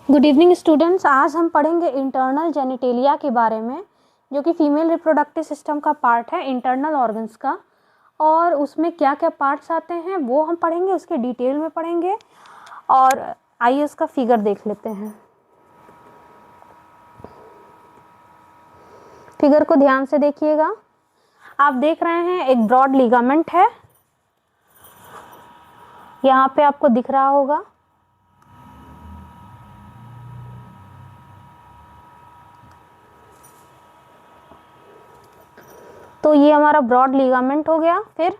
Good evening students. आज हम पढ़ेंगे इंटरनल जेनिटेलिया के बारे में, जो कि फीमेल रिप्रोडक्टिव सिस्टम का पार्ट है, इंटरनल ऑर्गन्स का। और उसमें क्या क्या पार्ट्स आते हैं वो हम पढ़ेंगे, उसके डिटेल में पढ़ेंगे। और आइए इसका फिगर देख लेते हैं। फिगर को ध्यान से देखिएगा। आप देख रहे हैं एक ब्रॉड लिगामेंट है, यहाँ पे आपको दिख रहा होगा। तो ये हमारा ब्रॉड लिगामेंट हो गया। फिर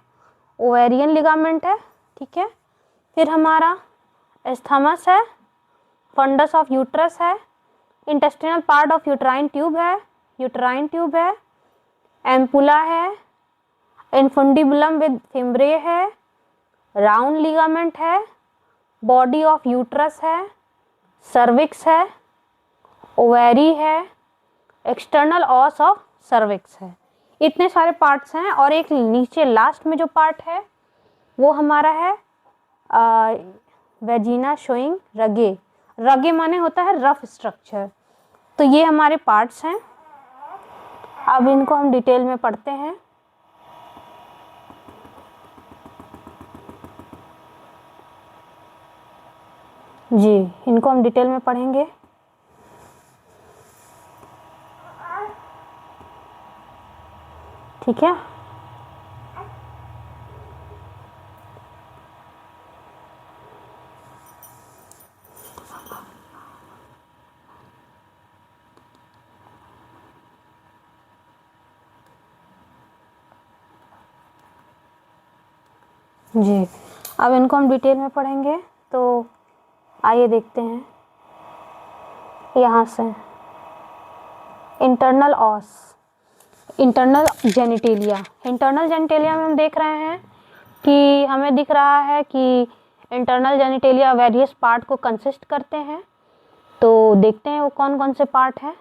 ओवेरियन लिगामेंट है, ठीक है। फिर हमारा एस्थमस है, फंडस ऑफ यूट्रस है, intestinal part of uterine tube है, एम्पुला है, इनफुंडिबुलम विद फिम्ब्रे है, राउंड लिगामेंट है, बॉडी ऑफ यूट्रस है, सर्विक्स है, ओवेरी है, एक्सटर्नल ऑस ऑफ सर्विक्स है। इतने सारे पार्ट्स हैं। और एक नीचे लास्ट में जो पार्ट है वो हमारा है वेजिना शोइंग रगे। रगे माने होता है रफ स्ट्रक्चर। तो ये हमारे पार्ट्स हैं। अब इनको हम डिटेल में पढ़ते हैं। जी, इनको हम डिटेल में पढ़ेंगे। ठीक है। जी, अब इनको हम डिटेल में पढ़ेंगे। तो आइए देखते हैं। यहाँ से internal ऑस, internal genitalia. Internal genitalia में हम देख रहे हैं कि हमें दिख रहा है कि इंटरनल जेनिटेलिया वेरियस पार्ट को कंसिस्ट करते हैं। तो देखते हैं वो कौन कौन से पार्ट हैं।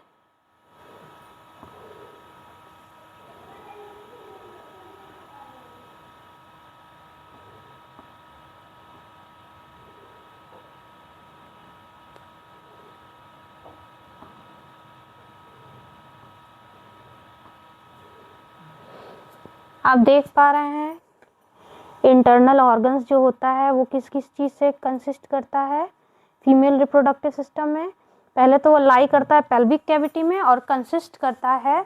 आप देख पा रहे हैं इंटरनल ऑर्गन्स जो होता है वो किस किस चीज़ से कंसिस्ट करता है फीमेल रिप्रोडक्टिव सिस्टम में। पहले तो वो लाई करता है पेल्विक कैविटी में और कंसिस्ट करता है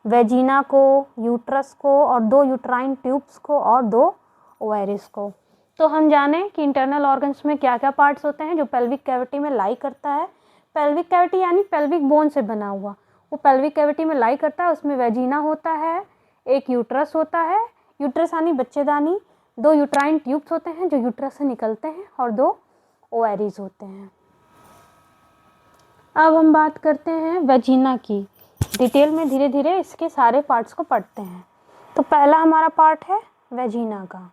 वेजिना को, यूट्रस को और 2 यूट्राइन ट्यूब्स को और 2 ओवेरिस को। तो हम जाने कि इंटरनल ऑर्गन्स में क्या क्या पार्ट्स होते हैं जो पेल्विक कैविटी में लाई करता है। पेल्विक कैविटी यानी पेल्विक बोन से बना हुआ, वो पेल्विक कैविटी में लाई करता है। उसमें वेजिना होता है, एक यूट्रस होता है, यूट्रस यानी बच्चेदानी, 2 यूट्राइन ट्यूब्स होते हैं जो यूट्रस से निकलते हैं और 2 ओवेरीज होते हैं। अब हम बात करते हैं वेजिना की। डिटेल में धीरे धीरे इसके सारे पार्ट्स को पढ़ते हैं। तो पहला हमारा पार्ट है वेजिना का।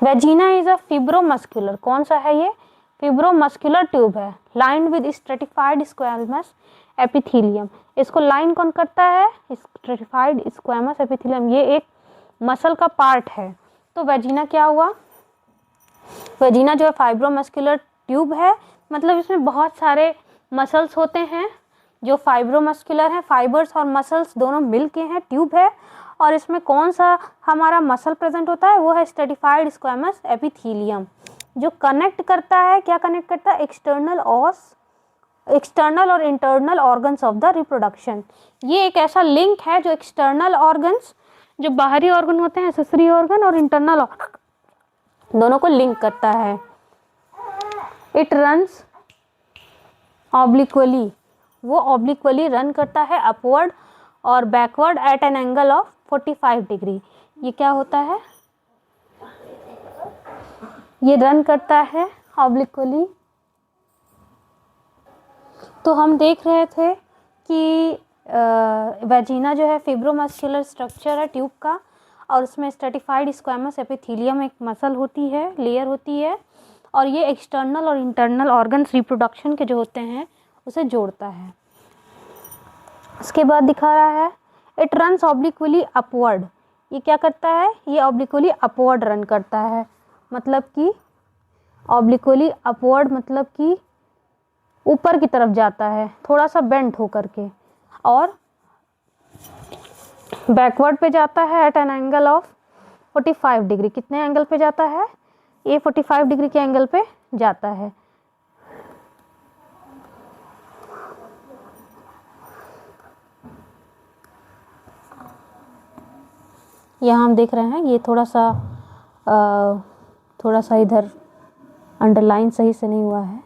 वेजिना इज अ फिब्रोमस्कुलर, कौन सा है ये? फिब्रोमस्कुलर ट्यूब है, lined with stratified squamous epithelium. इसको लाइन कौन करता है? Stratified squamous epithelium. ये एक मसल का पार्ट है। तो वेजिना क्या हुआ? वेजिना जो है फाइब्रोमस्कुलर ट्यूब है, मतलब इसमें बहुत सारे मसल्स होते हैं जो फाइब्रोमस्कुलर हैं। फाइबर्स और मसल्स दोनों मिल के हैं, ट्यूब है। और इसमें कौन सा हमारा मसल प्रेजेंट होता है? वो है स्ट्रेटिफाइड स्क्वैमस एपिथेलियम, जो कनेक्ट करता है, क्या कनेक्ट करता है? एक्सटर्नल और internal organs of the reproduction. ये एक ऐसा लिंक है जो एक्सटर्नल ऑर्गन्स, जो बाहरी ऑर्गन होते हैं, एक्सेसरी ऑर्गन, और इंटरनल दोनों को लिंक करता है। इट रन्स ऑब्लिक्वली, वो ऑब्लिक्वली रन करता है अपवर्ड और backward at an angle of 45 degree. ये क्या होता है? ये रन करता है ऑब्लिक्वली। तो हम देख रहे थे कि वेजिना जो है फिब्रोमस्कुलर स्ट्रक्चर है ट्यूब का, और उसमें स्ट्रेटिफाइड स्क्वैमस एपिथेलियम एक मसल होती है, लेयर होती है, और ये एक्सटर्नल और इंटरनल ऑर्गन्स रिप्रोडक्शन के जो होते हैं उसे जोड़ता है। उसके बाद दिखा रहा है इट रन्स ऑब्लिक्वली अपवर्ड। ये क्या करता है? ये ऑब्लिक्वली अपवर्ड रन करता है, मतलब कि ऑब्लिक्वली अपवर्ड मतलब कि ऊपर की तरफ जाता है, थोड़ा सा बेंड होकर के, और बैकवर्ड पे जाता है at an angle of 45 degree. कितने एंगल पे जाता है? ये 45 डिग्री के एंगल पे जाता है। यहाँ हम देख रहे हैं, ये थोड़ा सा इधर अंडरलाइन सही से नहीं हुआ है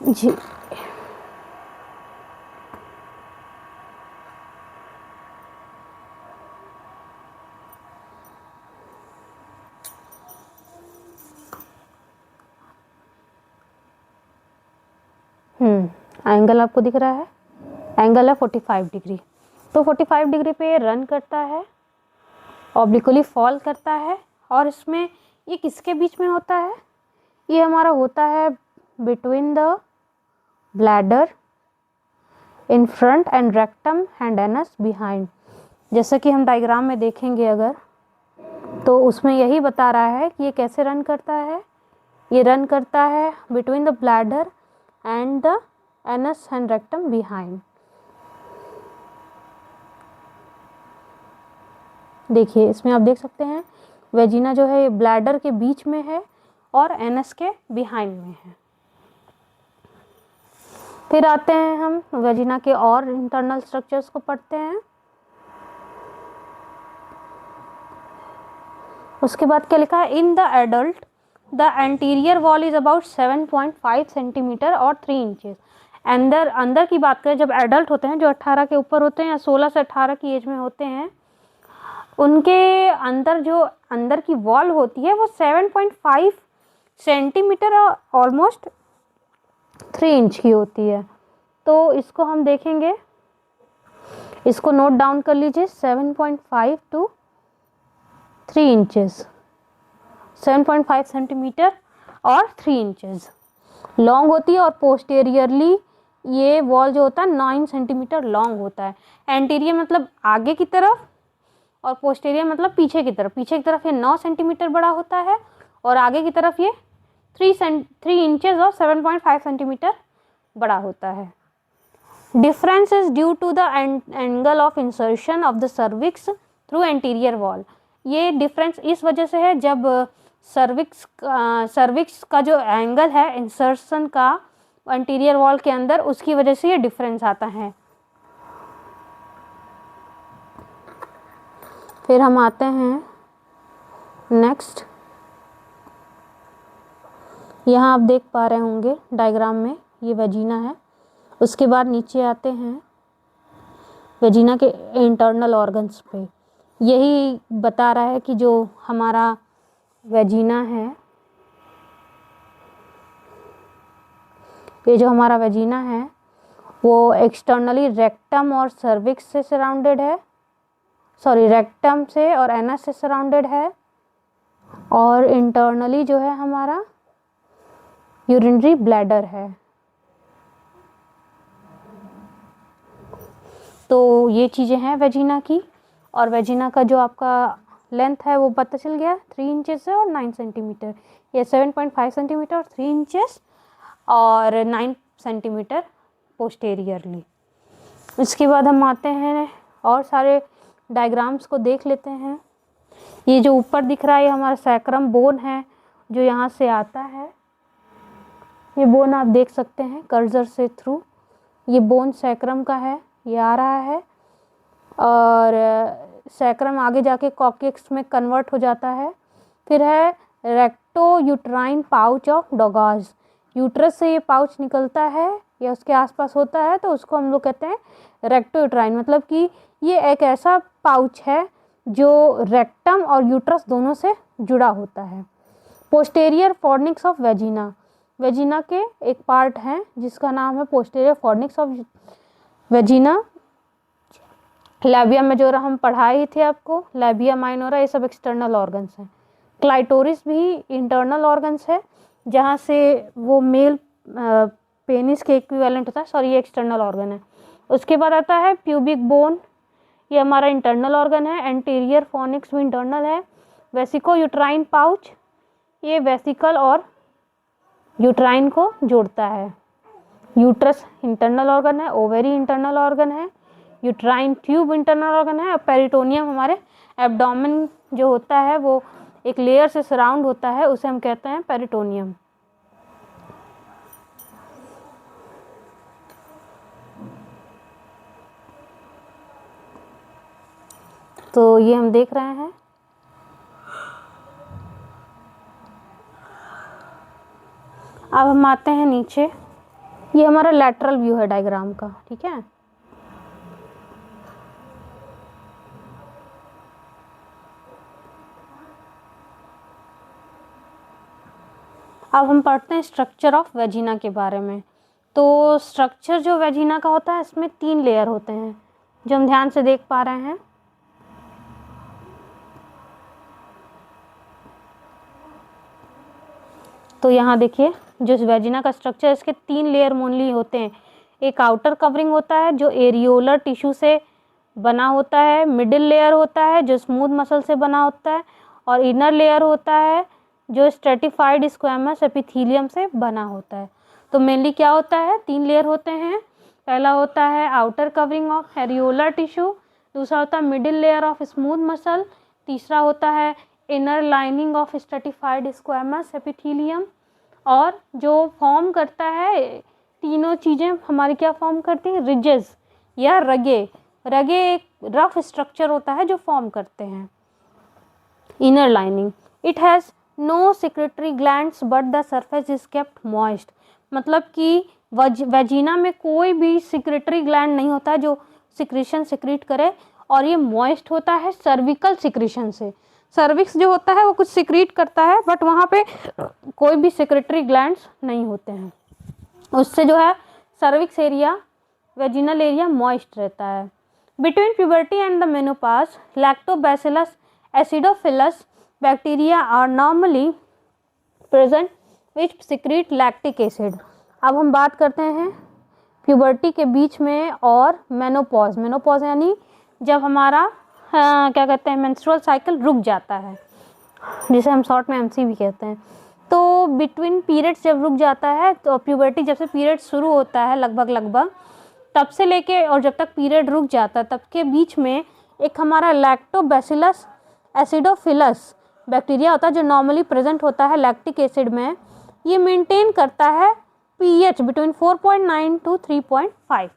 जी। एंगल आपको दिख रहा है, एंगल है 45 डिग्री। तो 45 डिग्री पे ये रन करता है, ऑब्लिकली फॉल करता है, और इसमें ये किसके बीच में होता है? ये हमारा होता है between the bladder in front end rectum and anus behind. जैसा कि हम डायग्राम में देखेंगे अगर, तो उसमें यही बता रहा है कि ये कैसे रन करता है। ये रन करता है between the bladder and the anus and rectum behind. देखिए इसमें आप देख सकते हैं वेजिना जो है ये ब्लैडर के बीच में है और एनस के बिहाइंड में है। फिर आते हैं हम वेजिना के और इंटरनल स्ट्रक्चर्स को पढ़ते हैं। उसके बाद क्या लिखा है? In the adult the anterior wall is about 7.5 centimetre और 3 इंचेस। अंदर की बात करें, जब एडल्ट होते हैं, जो 18 के ऊपर होते हैं या 16 से 18 की एज में होते हैं, उनके अंदर जो अंदर की वॉल होती है वो 7.5 सेंटीमीटर और ऑलमोस्ट 3 इंच की होती है। तो इसको हम देखेंगे, इसको नोट डाउन कर लीजिए, 7.5 टू 3 इंचेस, 7.5 सेंटीमीटर और 3 इंचेस लॉन्ग होती है। और पोस्टेरियरली ये वॉल जो होता है 9 सेंटीमीटर लॉन्ग होता है। एंटीरियर मतलब आगे की तरफ, और पोस्टेरियर मतलब पीछे की तरफ। पीछे की तरफ ये 9 सेंटीमीटर बड़ा होता है और आगे की तरफ ये 3 इंचेस और 7.5 सेंटीमीटर बड़ा होता है। Difference is due to the angle of insertion of the cervix through anterior wall. ये डिफरेंस इस वजह से है, जब सर्विक्स का जो एंगल है इंसर्शन का एंटीरियर वॉल के अंदर, उसकी वजह से ये डिफरेंस आता है। फिर हम आते हैं नेक्स्ट। यहाँ आप देख पा रहे होंगे डायग्राम में, ये वेजिना है। उसके बाद नीचे आते हैं वेजिना के इंटरनल ऑर्गन्स पे। यही बता रहा है कि जो हमारा वेजिना है, ये जो हमारा वेजिना है वो एक्सटर्नली रेक्टम और सर्विक्स से सराउंडेड है, रेक्टम से और एनस से सराउंडेड है, और इंटरनली जो है हमारा यूरिनरी ब्लैडर है। तो ये चीज़ें हैं वेजिना की। और वेजिना का जो आपका लेंथ है वो पता चल गया, 3 इंचेस है और 9 सेंटीमीटर। ये 7.5 सेंटीमीटर और 3 इंचेस और 9 सेंटीमीटर पोस्टेरियरली। इसके बाद हम आते हैं और सारे डायग्राम्स को देख लेते हैं। ये जो ऊपर दिख रहा है ये हमारा सैक्रम बोन है, जो यहाँ से आता है। ये बोन आप देख सकते हैं कर्सर से थ्रू, ये बोन सैक्रम का है, ये आ रहा है। और सैक्रम आगे जाके कॉक्सिक्स में कन्वर्ट हो जाता है। फिर है recto uterine pouch of Douglas. Uterus से ये पाउच निकलता है या उसके आसपास होता है, तो उसको हम लोग कहते हैं रेक्टो यूट्राइन। मतलब कि ये एक ऐसा पाउच है जो रेक्टम और यूट्रस दोनों से जुड़ा होता है। Posterior fornix of vagina, vagina के एक पार्ट है जिसका नाम है posterior fornix of vagina. Labia majora हम पढ़ाई थे आपको, लैबिया माइनोरा, ये सब एक्सटर्नल ऑर्गन्स हैं। क्लाइटोरिस भी इंटरनल ऑर्गन्स है, जहाँ से वो मेल पेनिस के इक्विवेलेंट होता है, ये एक्सटर्नल ऑर्गन है। उसके बाद आता है प्यूबिक बोन, ये हमारा इंटरनल ऑर्गन है। एंटीरियर फॉर्निक्स भी इंटरनल है। वेसिको यूट्राइन पाउच, ये वेसिकल और यूट्राइन को जोड़ता है। यूट्रस इंटरनल ऑर्गन है, ओवेरी इंटरनल ऑर्गन है, यूट्राइन ट्यूब इंटरनल ऑर्गन है, और पेरिटोनियम हमारे एब्डोमेन जो होता है वो एक लेयर से सराउंड होता है, उसे हम कहते हैं पेरिटोनियम। तो ये हम देख रहे हैं। अब हम आते हैं नीचे, ये हमारा लैटरल व्यू है डायग्राम का, ठीक है। अब हम पढ़ते हैं स्ट्रक्चर ऑफ वेजिना के बारे में। तो स्ट्रक्चर जो वेजिना का होता है, इसमें 3 लेयर होते हैं जो हम ध्यान से देख पा रहे हैं। तो यहाँ देखिए, जो वेजिना का स्ट्रक्चर, इसके 3 लेयर मोनली होते हैं। एक आउटर कवरिंग होता है जो एरियोलर टिश्यू से बना होता है, मिडिल लेयर होता है जो स्मूथ मसल से बना होता है, और इनर लेयर होता है जो स्ट्रेटिफाइड स्क्वैमस एपिथेलियम से बना होता है। तो मेनली क्या होता है, 3 लेयर होते हैं। पहला होता है outer covering of areolar tissue, दूसरा होता है middle layer of smooth muscle, तीसरा होता है inner lining of stratified squamous epithelium. और जो फॉर्म करता है, तीनों चीज़ें हमारी क्या फॉर्म करती हैं, रिजेस या रगे। रगे एक रफ स्ट्रक्चर होता है जो फॉर्म करते हैं। Inner lining, it has no secretory glands but the surface is kept moist. मतलब कि वेजिना में कोई भी सिक्रेटरी ग्लैंड नहीं होता है जो सिक्रीशन सिक्रीट करे, और ये मॉइस्ट होता है सर्विकल सिक्रीशन से। सर्विक्स जो होता है वो कुछ सिक्रीट करता है, बट वहाँ पे कोई भी सिक्रेटरी ग्लैंड्स नहीं होते हैं, उससे जो है cervix area, vaginal area moist रहता है। Between puberty and the menopause, lactobacillus acidophilus bacteria are normally present which secrete lactic acid. अब हम बात करते हैं प्यूबर्टी के बीच में और मेनोपॉज। मेनोपॉज यानी जब हमारा क्या कहते हैं, मेंस्ट्रुअल साइकिल रुक जाता है, जिसे हम शॉर्ट में एमसी भी कहते हैं। तो बिटवीन पीरियड्स जब रुक जाता है, तो प्यूबर्टी जब से पीरियड शुरू होता है लगभग तब से लेके और जब तक पीरियड रुक जाता है तब के बीच में एक हमारा लैक्टोबैसिलस एसिडोफिलस बैक्टीरिया होता है जो नॉर्मली प्रेजेंट होता है लैक्टिक एसिड में। ये मेंटेन करता है पीएच बिटवीन 4.9 टू 3.5,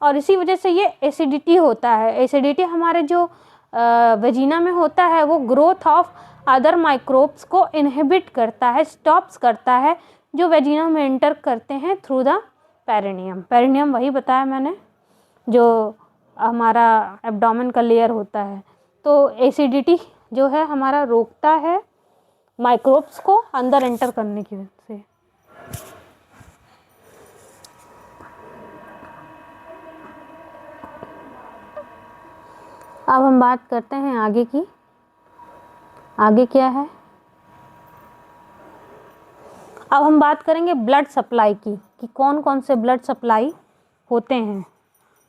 और इसी वजह से ये एसिडिटी होता है। एसिडिटी हमारे जो वेजिना में होता है वो ग्रोथ ऑफ अदर माइक्रोब्स को इनहिबिट करता है, स्टॉप्स करता है, जो वेजिना में एंटर करते हैं थ्रू द पेरिनियम। पेरिनियम वही बताया मैंने, जो हमारा एब्डोमेन का लेयर होता है। तो एसिडिटी जो है हमारा रोकता है माइक्रोब्स को अंदर एंटर करने की वजह से। अब हम बात करते हैं आगे की। आगे क्या है, अब हम बात करेंगे ब्लड सप्लाई की, कि कौन कौन से ब्लड सप्लाई होते हैं।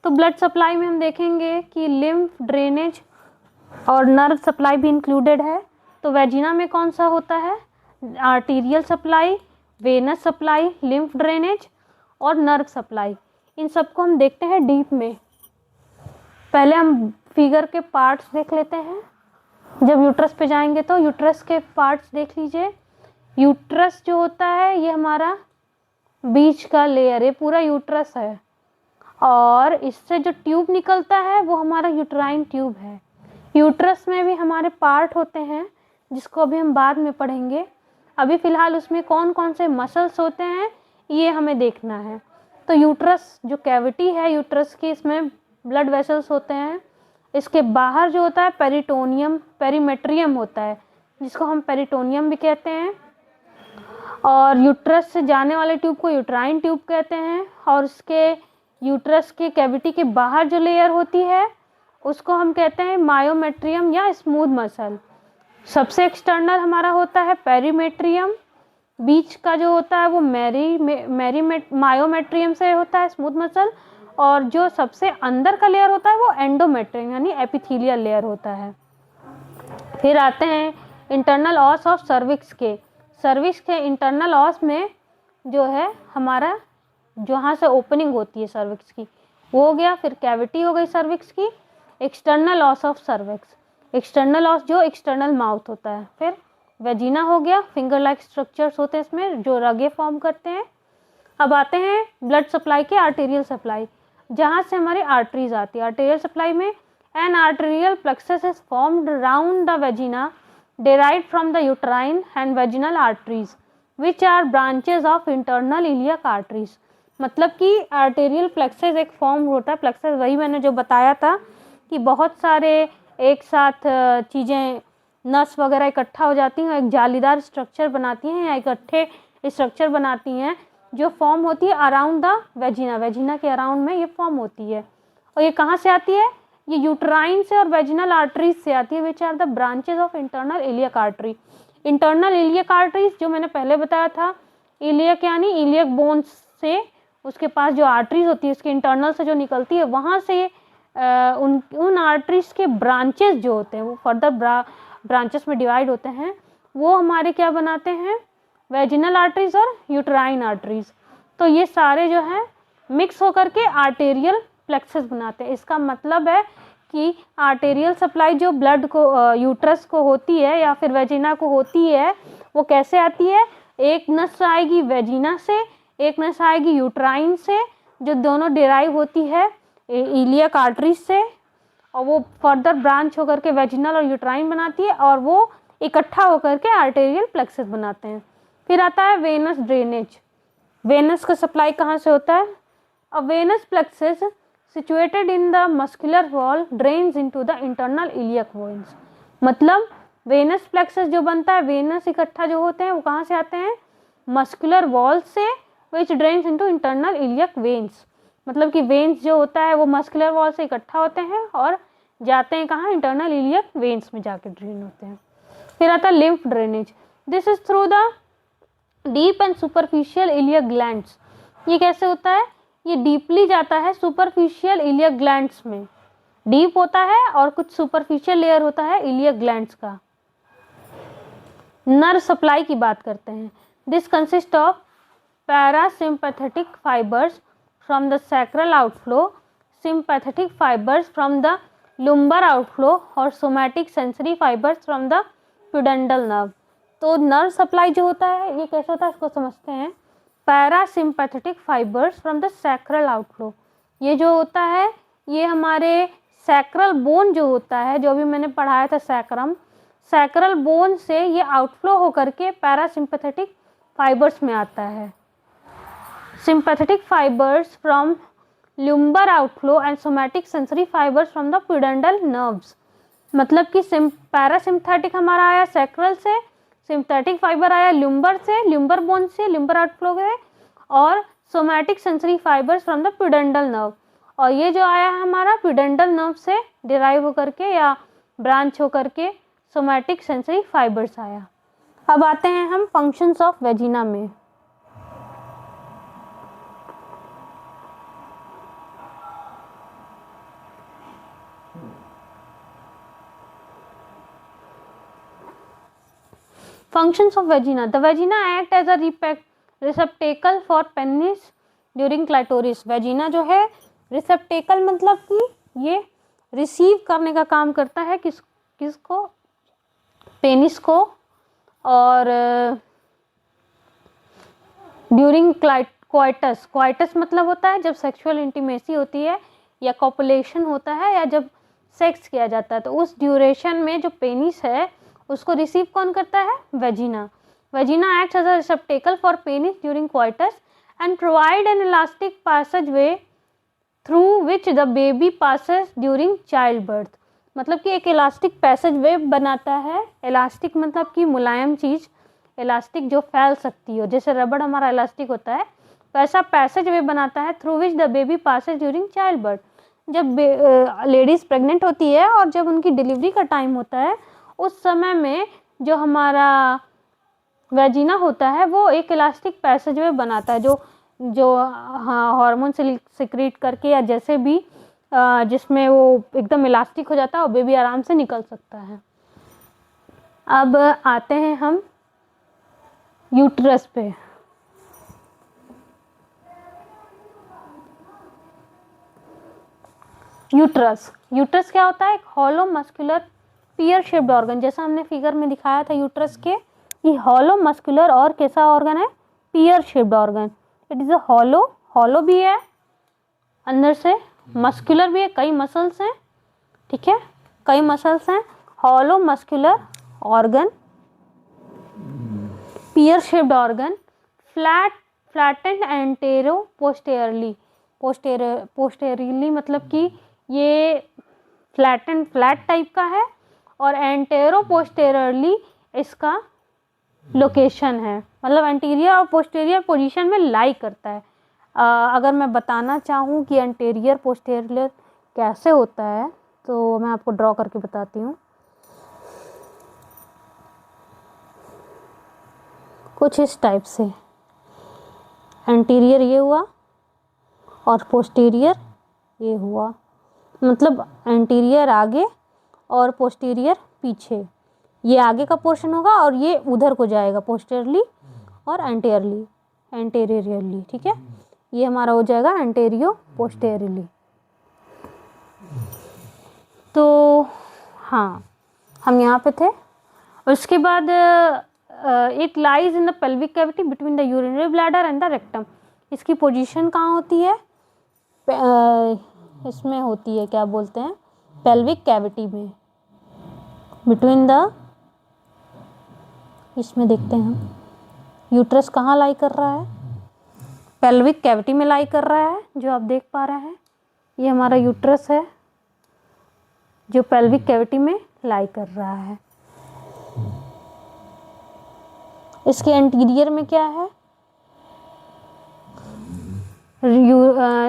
तो ब्लड सप्लाई में हम देखेंगे कि लिम्फ ड्रेनेज और नर्व सप्लाई भी इंक्लूडेड है। तो वेजिना में कौन सा होता है, arterial supply, venous supply, lymph drainage और नर्व सप्लाई। इन सबको हम देखते हैं डीप में। पहले हम फिगर के पार्ट्स देख लेते हैं। जब यूट्रस पे जाएंगे तो यूट्रस के पार्ट्स देख लीजिए। यूट्रस जो होता है ये हमारा बीच का लेयर, ये पूरा यूट्रस है, और इससे जो ट्यूब निकलता है वो हमारा यूट्राइन ट्यूब है। यूट्रस में भी हमारे पार्ट होते हैं जिसको अभी हम बाद में पढ़ेंगे। अभी फ़िलहाल उसमें कौन कौन से मसल्स होते हैं ये हमें देखना है। तो यूट्रस जो कैविटी है यूट्रस की, इसमें ब्लड वेसल्स होते हैं। इसके बाहर जो होता है पेरिटोनियम, पेरीमेट्रियम होता है, जिसको हम पेरिटोनियम भी कहते हैं। और यूट्रस से जाने वाले ट्यूब को यूट्राइन ट्यूब कहते हैं। और उसके यूट्रस के कैविटी के बाहर जो लेयर होती है उसको हम कहते हैं मायोमेट्रियम या स्मूथ मसल। सबसे एक्सटर्नल हमारा होता है पेरीमेट्रियम, बीच का जो होता है वो मायोमेट्रियम से होता है स्मूथ मसल, और जो सबसे अंदर का लेयर होता है वो एंडोमेट्रियम यानी एपिथेलियल लेयर होता है। फिर आते हैं इंटरनल ऑस ऑफ सर्विक्स के। सर्विक्स के इंटरनल ऑस में जो है हमारा, जहाँ से ओपनिंग होती है सर्विक्स की, वो हो गया। फिर कैविटी हो गई सर्विक्स की। External loss of cervix, external loss जो एक्सटर्नल माउथ होता है। फिर वेजिना हो गया, फिंगर लाइक स्ट्रक्चर्स होते हैं इसमें जो रगे फॉर्म करते हैं। अब आते हैं ब्लड सप्लाई के आर्टेरियल सप्लाई, जहाँ से हमारी आर्टरीज आती है। आर्टेरियल सप्लाई में an arterial plexus is formed round the vagina derived from the uterine and vaginal arteries which are branches of internal iliac arteries। मतलब कि आर्टेरियल प्लेक्सस एक फॉर्म होता है। प्लेक्सस वही मैंने जो बताया था कि बहुत सारे एक साथ चीज़ें नस वगैरह इकट्ठा हो जाती हैं, एक जालीदार स्ट्रक्चर बनाती हैं या इकट्ठे स्ट्रक्चर बनाती हैं जो फॉर्म होती है अराउंड द वेजिना। वेजिना के अराउंड में ये फॉर्म होती है। और ये कहाँ से आती है? ये यूट्राइन से और वेजिनल आर्टरीज से आती है, which are the branches of internal iliac artery. Internal iliac arteries जो मैंने पहले बताया था, इलियक यानी इलियक बोन्स से उसके पास जो आर्टरीज होती है उसके इंटरनल से जो निकलती है, वहाँ से उन आर्टरीज के ब्रांचेस जो होते हैं वो फर्दर ब्रांचेस में डिवाइड होते हैं। वो हमारे क्या बनाते हैं? वेजिनल आर्टरीज और यूट्राइन आर्टरीज। तो ये सारे जो है मिक्स होकर के आर्टेरियल प्लेक्सस बनाते हैं। इसका मतलब है कि आर्टेरियल सप्लाई जो ब्लड को यूट्रस को होती है या फिर वेजिना को होती है, वो कैसे आती है? एक नस आएगी वेजिना से, एक नस आएगी यूट्राइन से, जो दोनों डिराइव होती है इलियक आर्टरीज से, और वो फर्दर ब्रांच होकर के वेजिनल और यूट्राइन बनाती है और वो इकट्ठा होकर के आर्टेरियल प्लेक्सस बनाते हैं। फिर आता है वेनस ड्रेनेज। वेनस का सप्लाई कहाँ से होता है? A venous plexus situated in the muscular wall drains into the internal iliac veins। मतलब वेनस प्लेक्सस जो बनता है, वेनस इकट्ठा जो होते हैं वो कहाँ से आते हैं? मस्कुलर वॉल से, which drains into internal iliac veins। मतलब कि वेन्स जो होता है वो मस्कुलर वॉल से इकट्ठा होते हैं और जाते हैं कहाँ? इंटरनल इलियक वेन्स में जाके ड्रेन होते हैं। फिर आता है lymph drainage. This is through the deep and superficial iliac glands. ये कैसे होता है? ये डीपली जाता है सुपरफिशियल इलियक ग्लैंड्स में। डीप होता है और कुछ सुपरफिशियल लेयर होता है इलियक ग्लैंड्स का। नर्व सप्लाई की बात करते हैं। This consist of parasympathetic fibres from the sacral outflow, sympathetic fibres from the lumbar outflow और somatic sensory fibres from the pudendal nerve. तो नर्व सप्लाई जो होता है ये कैसे होता है इसको समझते हैं। Parasympathetic fibres from the sacral outflow, ये जो होता है ये हमारे सैक्रल बोन जो होता है, जो भी मैंने पढ़ाया था सैक्रम, सैक्रल बोन से ये आउटफ्लो होकर के पैरासिम्पैथेटिक फाइबर्स में आता है। Sympathetic fibres from lumbar outflow and somatic sensory fibres from the प्यूडेंटल nerves. मतलब कि पैरासिम्पैथेटिक हमारा आया सैक्रल से, सिम्पैथेटिक फाइबर आया लुम्बर से, लुम्बर बोन से, लुम्बर आउटफ्लो गए, और somatic sensory fibres from the pudendal nerve. और ये जो आया है हमारा प्यूडेंटल नर्व से डिराइव होकर के या ब्रांच होकर के सोमैटिक सेंसरी फाइबर्स आया। अब आते हैं हम फंक्शंस ऑफ वेजिना में। Functions of vagina. The vagina act as a receptacle for penis during clitoris। vagina जो है receptacle मतलब कि ये रिसीव करने का काम करता है किसको? पेनिस को। और ड्यूरिंग क्वाइटस, क्वाइटस मतलब होता है जब सेक्सुअल इंटीमेसी होती है या कॉपुलेशन होता है या जब सेक्स किया जाता है, तो उस ड्यूरेशन में जो पेनिस है उसको रिसीव कौन करता है? Vagina. Vagina acts as a receptacle for penis during coitus and provide an elastic passage way through which the baby passes during child birth. मतलब कि एक इलास्टिक पैसेज वे बनाता है। इलास्टिक मतलब कि मुलायम चीज़, इलास्टिक जो फैल सकती हो, जैसे रबड़ हमारा इलास्टिक होता है, तो ऐसा पैसेज वे बनाता है through which the baby passes during child birth. जब लेडीज़ प्रेग्नेंट होती है और जब उनकी डिलीवरी का टाइम होता है, उस समय में जो हमारा वेजिना होता है वो एक इलास्टिक पैसेज वे बनाता है, जो हार्मोन सिक्रीट करके या जैसे भी जिसमें वो एकदम इलास्टिक हो जाता है और बेबी आराम से निकल सकता है। अब आते हैं हम यूट्रस पे। यूट्रस, यूट्रस क्या होता है? एक हॉलो मस्कुलर पियर शेप्ड ऑर्गन, जैसा हमने फिगर में दिखाया था यूट्रस के, ये हॉलो मस्कुलर और कैसा ऑर्गन है? पियर shaped organ. It is a hollow, hollow भी है अंदर से, मस्कुलर भी है, कई मसल्स हैं, ठीक है, कई मसल्स हैं, hollow muscular organ, pear shaped organ, flattened anteroposteriorly, posteriorly मतलब कि ये फ्लैट टाइप का है, और एंटेरो पोस्टेरियरली इसका लोकेशन है, मतलब एंटीरियर और पोस्टीरियर पोजीशन में लाई करता है। अगर मैं बताना चाहूँ कि एंटीरियर पोस्टीरियर कैसे होता है तो मैं आपको ड्रॉ करके बताती हूँ। कुछ इस टाइप से, एंटीरियर ये हुआ और पोस्टीरियर ये हुआ, मतलब एंटीरियर आगे और पोस्टीरियर पीछे, ये आगे का पोर्शन होगा और ये उधर को जाएगा पोस्टीरियरली और एंटेरियरली, ठीक है, ये हमारा हो जाएगा एंटेरियो पोस्टीरियरली। तो हाँ, हम यहाँ पे थे। उसके बाद it lies in the pelvic cavity between the urinary bladder and the rectum. इसकी पोजीशन कहाँ होती है? इसमें होती है, क्या बोलते हैं, पेल्विक कैविटी में, बिटवीन द, इसमें देखते हैं हम यूट्रस कहाँ लाई कर रहा है, पेल्विक कैविटी में लाई कर रहा है, जो आप देख पा रहे हैं ये हमारा यूट्रस है जो पेल्विक कैविटी में लाई कर रहा है। इसके एंटीरियर में क्या है?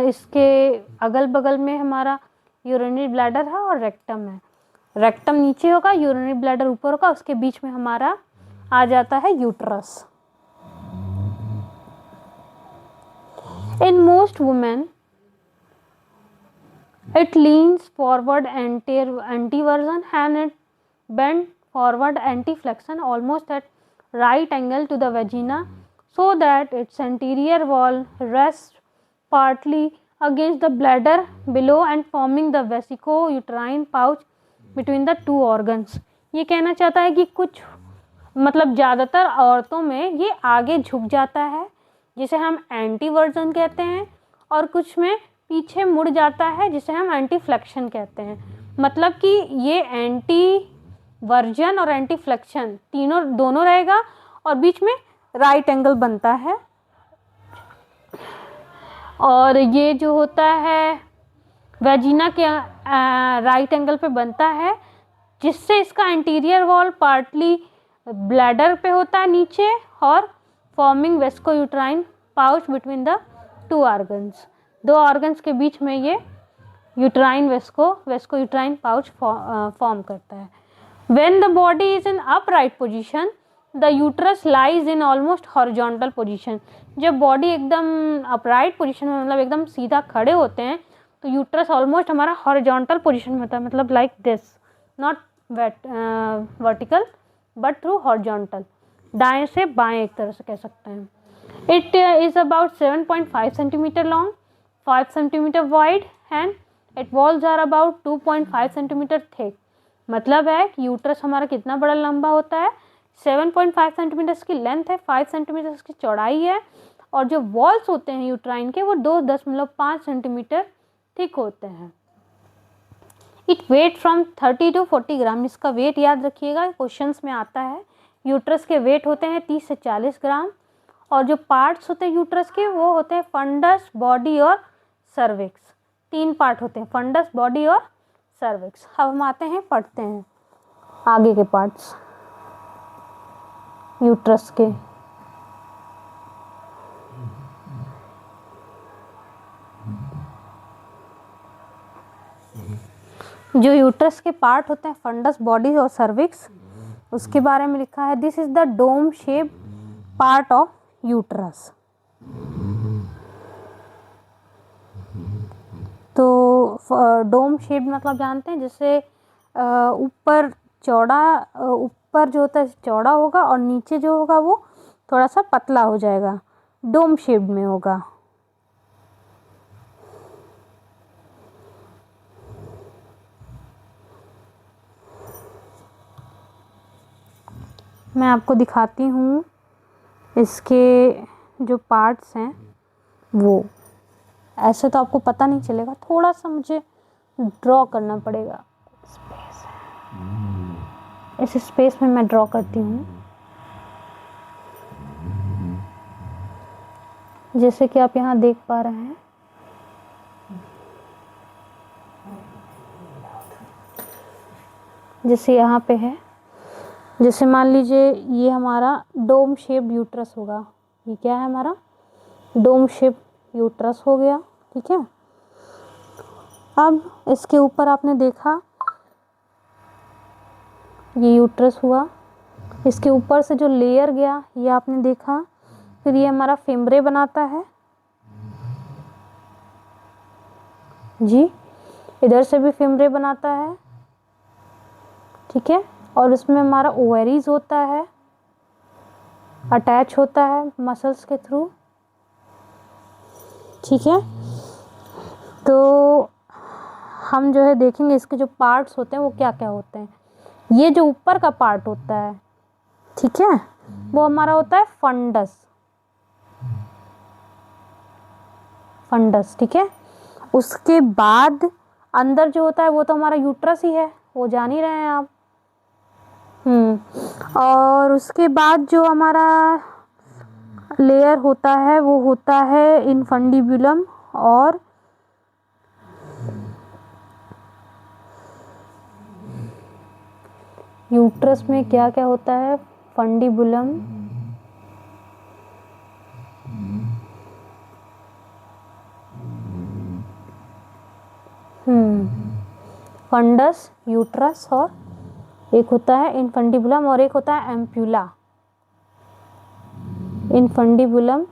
इसके अगल बगल में हमारा यूरिनरी ब्लैडर है और रेक्टम है। रेक्टम नीचे होगा, यूरिनरी ब्लैडर ऊपर होगा, उसके बीच में हमारा आ जाता है uterus. In most women it leans forward anteversion and it bend forward antiflexion almost at right angle to the vagina so that its anterior wall rests partly against the bladder below and forming the vesicouterine pouch between the two organs। ये कहना चाहता है कि कुछ, मतलब ज़्यादातर औरतों में ये आगे झुक जाता है जिसे हम एंटीवर्जन कहते हैं, और कुछ में पीछे मुड़ जाता है जिसे हम एंटीफ्लेक्शन कहते हैं। मतलब कि ये एंटीवर्जन और एंटीफ्लेक्शन तीनों दोनों रहेगा और बीच में राइट एंगल बनता है, और ये जो होता है वेजिना के राइट एंगल पे बनता है, जिससे इसका एंटीरियर वॉल पार्टली ब्लैडर पे होता है नीचे, और forming vesicouterine pouch between the two organs, दो ऑर्गन्स के बीच में ये यूट्राइन वेस्कोयूट्राइन पाउच फॉर्म करता है। When the body is in upright position the uterus lies in almost horizontal position. जब बॉडी एकदम अपराइट पोजीशन में, मतलब एकदम सीधा खड़े होते हैं, तो यूट्रस ऑलमोस्ट हमारा हॉरिजॉन्टल पोजीशन में होता है, मतलब like this, not vertical but through horizontal, दाएं से बाएं एक तरह से कह सकते हैं। It is about 7.5 centimeter long, 5 centimeter wide and its walls are about 2.5 centimeter thick। मतलब है कि यूट्रस हमारा कितना बड़ा लंबा होता है, 7.5 सेंटीमीटर की लेंथ है, 5 सेंटीमीटर की चौड़ाई है, और जो वॉल्स होते हैं यूट्राइन के वो 2.5 सेंटीमीटर थिक होते हैं। इट वेट फ्रॉम 30 to 40 ग्राम। इसका वेट याद रखिएगा, क्वेश्चंस में आता है। यूट्रस के वेट होते हैं 30 से 40 ग्राम, और जो पार्ट्स होते हैं यूट्रस के वो होते हैं फंडस, बॉडी और सर्विक्स। 3 पार्ट होते हैं, फंडस, बॉडी और सर्विक्स। अब हम आते हैं, पढ़ते हैं आगे के पार्ट्स यूट्रस के। जो यूट्रस के पार्ट होते हैं फंडस, बॉडी और सर्विक्स, उसके बारे में लिखा है, this is the dome shape part of uterus. तो डोम शेप मतलब जानते हैं, जैसे ऊपर चौड़ा, ऊपर जो होता है चौड़ा होगा और नीचे जो होगा वो थोड़ा सा पतला हो जाएगा, डोम शेप में होगा। मैं आपको दिखाती हूँ इसके जो पार्ट्स हैं वो। ऐसे तो आपको पता नहीं चलेगा, थोड़ा सा मुझे ड्रॉ करना पड़ेगा। स्पेस है, इस स्पेस में मैं ड्रॉ करती हूँ। जैसे कि आप यहाँ देख पा रहे हैं, जैसे यहाँ पे है, जैसे मान लीजिए ये हमारा डोम शेप यूट्रस होगा। ये क्या है हमारा? डोम शेप यूट्रस हो गया, ठीक है। अब इसके ऊपर आपने देखा ये यूट्रस हुआ, इसके ऊपर से जो लेयर गया ये आपने देखा। फिर ये हमारा फेम्ब्रे बनाता है जी, इधर से भी फेम्ब्रे बनाता है, ठीक है। और उसमें हमारा ओवेरीज होता है, अटैच होता है मसल्स के थ्रू, ठीक है। तो हम जो है देखेंगे इसके जो पार्ट्स होते हैं वो क्या क्या होते हैं। ये जो ऊपर का पार्ट होता है, ठीक है, वो हमारा होता है फंडस, फंडस, ठीक है। उसके बाद अंदर जो होता है वो तो हमारा यूट्रस ही है, वो जान ही रहे हैं आप। और उसके बाद जो हमारा लेयर होता है वो होता है इनफंडिबुलम, और यूट्रस में क्या क्या होता है? फंडिबुलम, फंडस, यूट्रस, और एक होता है इनफंडिबुलम और एक होता है एम्प्यूला। इनफंडिबुलम,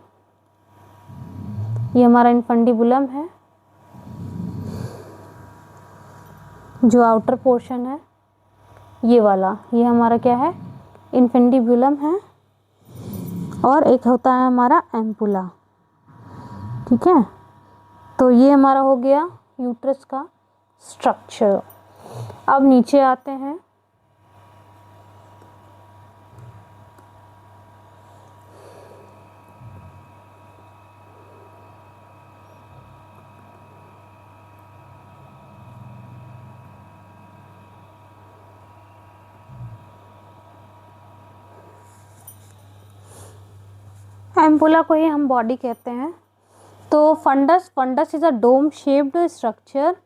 ये हमारा इनफंडिबुलम है जो आउटर पोर्शन है, ये वाला, ये हमारा क्या है? इनफंडिबुलम है। और एक होता है हमारा एम्पुला, ठीक है। तो ये हमारा हो गया यूट्रस का स्ट्रक्चर। अब नीचे आते हैं। एम्पुला को ही हम बॉडी कहते हैं। तो fundus is a dome shaped structure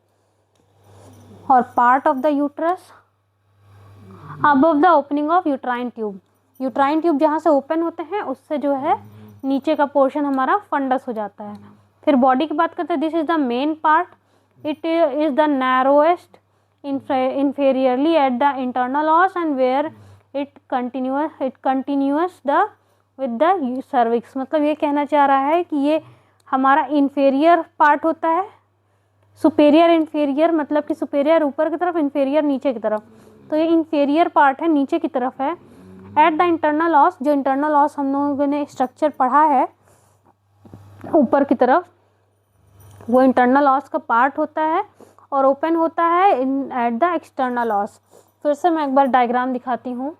और part of the uterus above the opening of uterine tube. Uterine tube जहाँ से ओपन होते हैं उससे जो है नीचे का पोर्शन हमारा फंडस हो जाता है। फिर बॉडी की बात करते हैं, this is the main part, it is the narrowest inferiorly at the internal os and where it continuous the with the cervix। मतलब ये कहना चाह रहा है कि ये हमारा इंफेरियर पार्ट होता है। सुपेरियर इंफेरियर मतलब कि सुपेरियर ऊपर की तरफ, इंफेरियर नीचे की तरफ। तो ये इंफेरियर पार्ट है, नीचे की तरफ है। एट द इंटरनल ऑस, जो इंटरनल ऑस हम लोगों ने स्ट्रक्चर पढ़ा है ऊपर की तरफ, वो इंटरनल ऑस का पार्ट होता है और ओपन होता है एट द एक्सटर्नल ऑस। फिर से मैं एक बार डायग्राम दिखाती हूँ,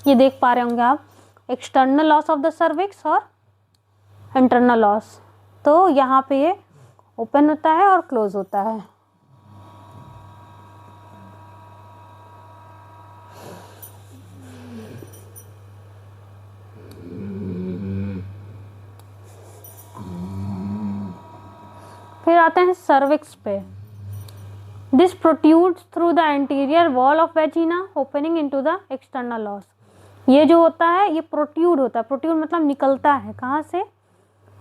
ये देख पा रहे होंगे आप, external loss of the cervix और इंटरनल लॉस। तो यहाँ पे ये ओपन होता है और क्लोज होता है। फिर आते हैं सर्विक्स पे। This protrudes through the anterior wall of vagina opening into the external loss. ये जो होता है ये प्रोट्रूड होता है, प्रोट्रूड मतलब निकलता है, कहाँ से?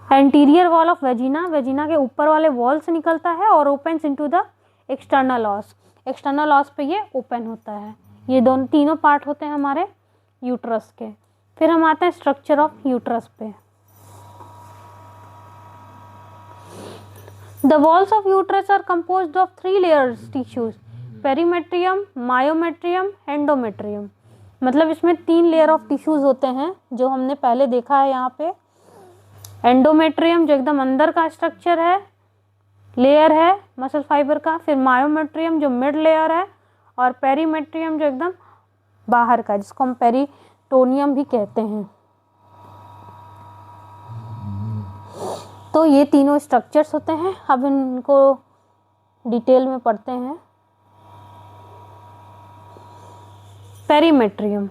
Anterior wall of vagina, vagina के ऊपर वाले वॉल से निकलता है और opens into the external loss. External loss पे ये ओपन होता है। ये दोनों तीनों पार्ट होते हैं हमारे यूट्रस के। फिर हम आते हैं स्ट्रक्चर ऑफ यूट्रस पे। The walls of uterus are composed of 3 layers tissues, perimetrium, myometrium, endometrium। मतलब इसमें 3 लेयर ऑफ टिश्यूज होते हैं जो हमने पहले देखा है यहाँ पे। एंडोमेट्रियम जो एकदम अंदर का स्ट्रक्चर है, लेयर है मसल फाइबर का। फिर मायोमेट्रियम जो मिड लेयर है, और पेरीमेट्रियम जो एकदम बाहर का, जिसको हम पेरिटोनियम भी कहते हैं। तो ये तीनों स्ट्रक्चर्स होते हैं, अब इनको डिटेल में पढ़ते हैं। पेरीमेट्रियम,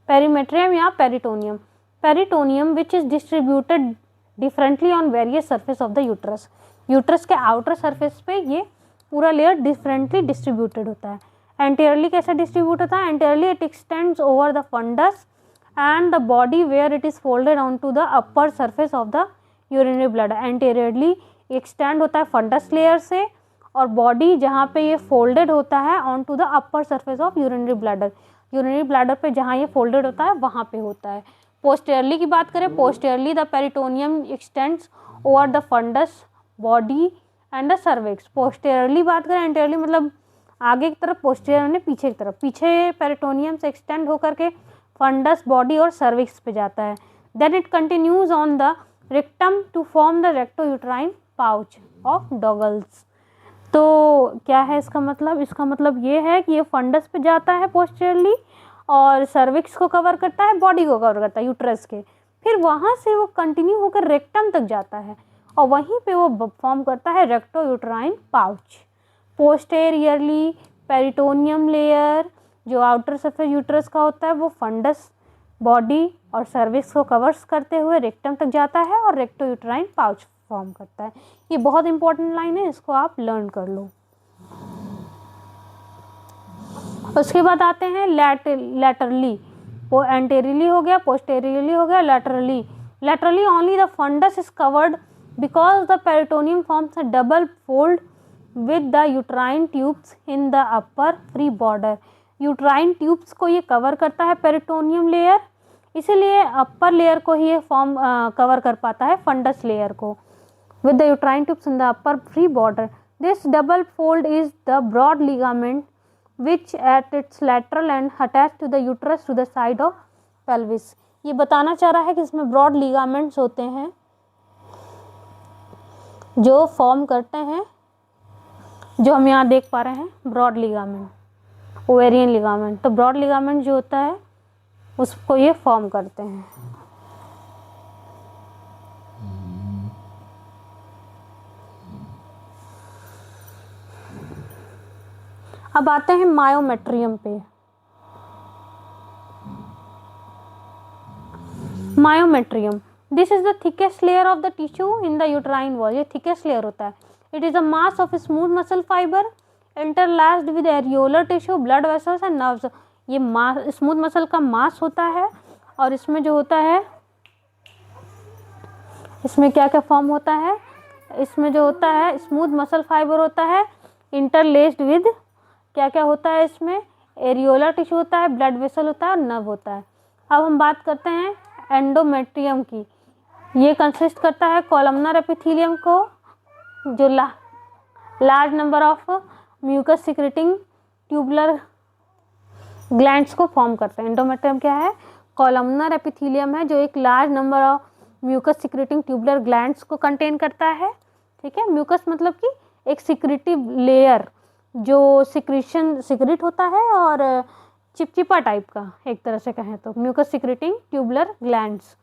पेरीमेट्रियम या peritoneum. Peritoneum which is distributed differently on various surface of the uterus. Uterus के आउटर सरफेस पे ये पूरा लेयर डिफरेंटली डिस्ट्रीब्यूटेड होता है। एंटीरियरली कैसे डिस्ट्रीब्यूट होता है? Anteriorly it extends over the fundus and the body where it is folded onto the upper surface of the urinary bladder। anteriorly extend होता है फंडस लेयर से, और बॉडी जहाँ पे ये फोल्डेड होता है onto the upper surface of urinary bladder, urinary bladder पे जहाँ ये फोल्डेड होता है वहाँ पे होता है। पोस्टेरली की बात करें, posteriorly the peritoneum extends over the fundus body and the cervix. Posteriorly बात करें, एंटीरियरली मतलब आगे की तरफ, पोस्टेरियर ने पीछे की तरफ, पीछे पेरिटोनियम से एक्सटेंड होकर के फंडस बॉडी और सर्विक्स पे जाता है। Then it continues on the rectum to form the rectouterine pouch of Douglas. तो क्या है इसका मतलब? इसका मतलब ये है कि ये फंडस पे जाता है पोस्टेरियरली और सर्विक्स को कवर करता है, बॉडी को कवर करता है यूट्रस के, फिर वहाँ से वो कंटिन्यू होकर रेक्टम तक जाता है और वहीं पे वो फॉर्म करता है रेक्टोयूट्राइन पाउच। पोस्टेरियरली पेरिटोनियम लेयर जो आउटर सरफेस यूट्रस का होता है वो फंडस बॉडी और सर्विक्स को कवर्स करते हुए रेक्टम तक जाता है और रेक्टोयूट्राइन पाउच फॉर्म करता है। ये बहुत इंपॉर्टेंट लाइन है, इसको आप लर्न कर लो। उसके बाद आते हैं लैटरली। वो एंटेरियरली हो गया, पोस्टेरियरली हो गया, laterally. Laterally only the fundus is covered because the peritoneum forms a double fold with the uterine tubes in the upper free border. Uterine tubes को ये कवर करता है पेरिटोनियम लेयर, इसीलिए अपर लेयर को ही ये form cover कर पाता है फंडस लेयर को। With the uterine tubes in the upper free border, this double fold is the broad ligament which at its lateral end attach to the uterus to the side of pelvis. ये बताना चाह रहा है कि इसमें broad ligaments होते हैं जो फॉर्म करते हैं, जो हम यहाँ देख पा रहे हैं ब्रॉड लिगामेंट, ओवेरियन लिगामेंट। तो ब्रॉड लिगामेंट जो होता है उसको ये फॉर्म करते हैं। अब आते हैं मायोमेट्रियम पे। Myometrium, this is the thickest layer of the tissue in the uterine wall. ये थिकेस्ट लेयर होता है। It is a mass of smooth muscle fibre interlaced with areolar tissue, blood vessels and nerves. ये mass, smooth muscle का मास होता है और इसमें जो होता है, इसमें क्या क्या फॉर्म होता है? इसमें जो होता है स्मूथ मसल फाइबर होता है इंटरलेस्ड विद क्या क्या होता है? इसमें एरियोलर टिश्यू होता है, ब्लड वेसल होता है और नर्व होता है। अब हम बात करते हैं एंडोमेट्रियम की। ये कंसिस्ट करता है कॉलमनर एपिथेलियम को, जो large number of mucus secreting tubular glands को फॉर्म करते हैं। एंडोमेट्रियम क्या है? कॉलमनर एपिथेलियम है जो एक large number of mucus secreting tubular glands को कंटेन करता है। ठीक है, म्यूकस मतलब कि एक सिक्रेटिव लेयर जो सिक्रेट होता है और चिपचिपा टाइप का, एक तरह से कहें तो mucus secreting tubular glands.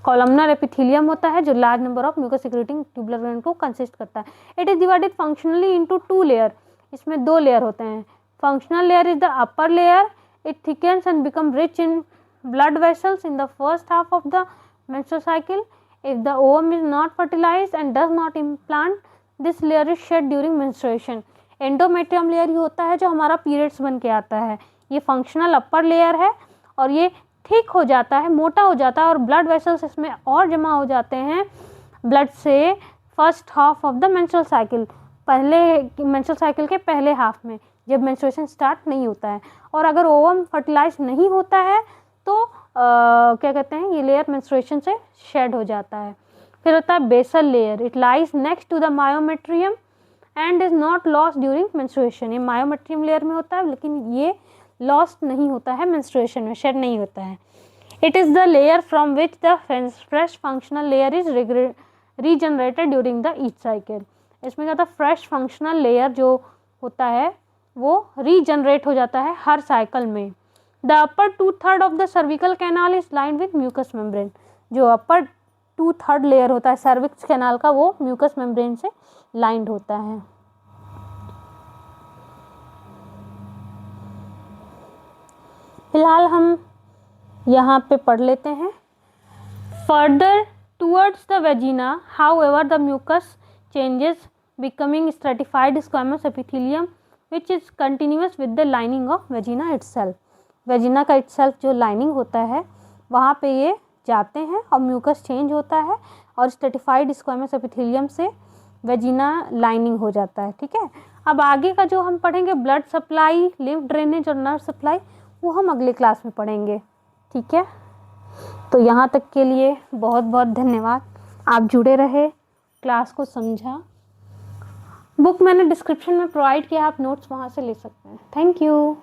Columnar epithelium होता है जो large number of mucus secreting tubular gland को कंसिस्ट करता है। It is divided functionally into 2 layer. इसमें 2 लेयर होते हैं। Functional layer is the upper layer, it thickens and become rich in blood vessels in the first half of the menstrual cycle. If the ovum is not fertilized and does not implant, this layer is shed during menstruation. Endometrium layer ही होता है जो हमारा periods बन के आता है। ये फंक्शनल अपर लेयर है और ये थिक हो जाता है, मोटा हो जाता है और ब्लड वेसल्स इसमें और जमा हो जाते हैं ब्लड से first half of the menstrual cycle, पहले मेंस्ट्रुअल साइकिल के पहले हाफ में, जब मेंस्ट्रुएशन स्टार्ट नहीं होता है। और अगर ओवम फर्टिलाइज नहीं होता है तो क्या कहते हैं, ये लेयर मेंस्ट्रुएशन से शेड हो जाता है। फिर होता है basal layer, it lies next to the myometrium and is not lost during menstruation. ये मायोमेट्रियम लेयर में होता है लेकिन ये लॉस्ट नहीं होता है मेंस्ट्रुएशन में, शेड नहीं होता है। It is the layer from which the fresh functional layer is regenerated during the each cycle. इसमें क्या होता है, फ्रेश फंक्शनल लेयर जो होता है वो रीजनरेट हो जाता है हर साइकिल में। The upper 2/3 of the cervical canal is lined with mucus membrane. जो अपर 2/3 लेयर होता है सर्विक्स कैनाल का वो म्यूकस मेम्ब्रेन से लाइंड होता है। फिलहाल हम यहाँ पे पढ़ लेते हैं। Further towards the vagina however the mucus changes becoming stratified squamous epithelium which is continuous with the lining of vagina itself। Vagina का itself जो लाइनिंग होता है वहाँ पे ये जाते हैं और म्यूकस चेंज होता है और स्ट्रेटिफाइड स्क्वामस एपिथेलियम से वेजिना लाइनिंग हो जाता है। ठीक है, अब आगे का जो हम पढ़ेंगे ब्लड सप्लाई, लिम्फ ड्रेनेज और नर्व सप्लाई, वो हम अगले क्लास में पढ़ेंगे। ठीक है, तो यहाँ तक के लिए बहुत बहुत धन्यवाद। आप जुड़े रहे, क्लास को समझा। बुक मैंने डिस्क्रिप्शन में प्रोवाइड किया, आप नोट्स वहाँ से ले सकते हैं। Thank you.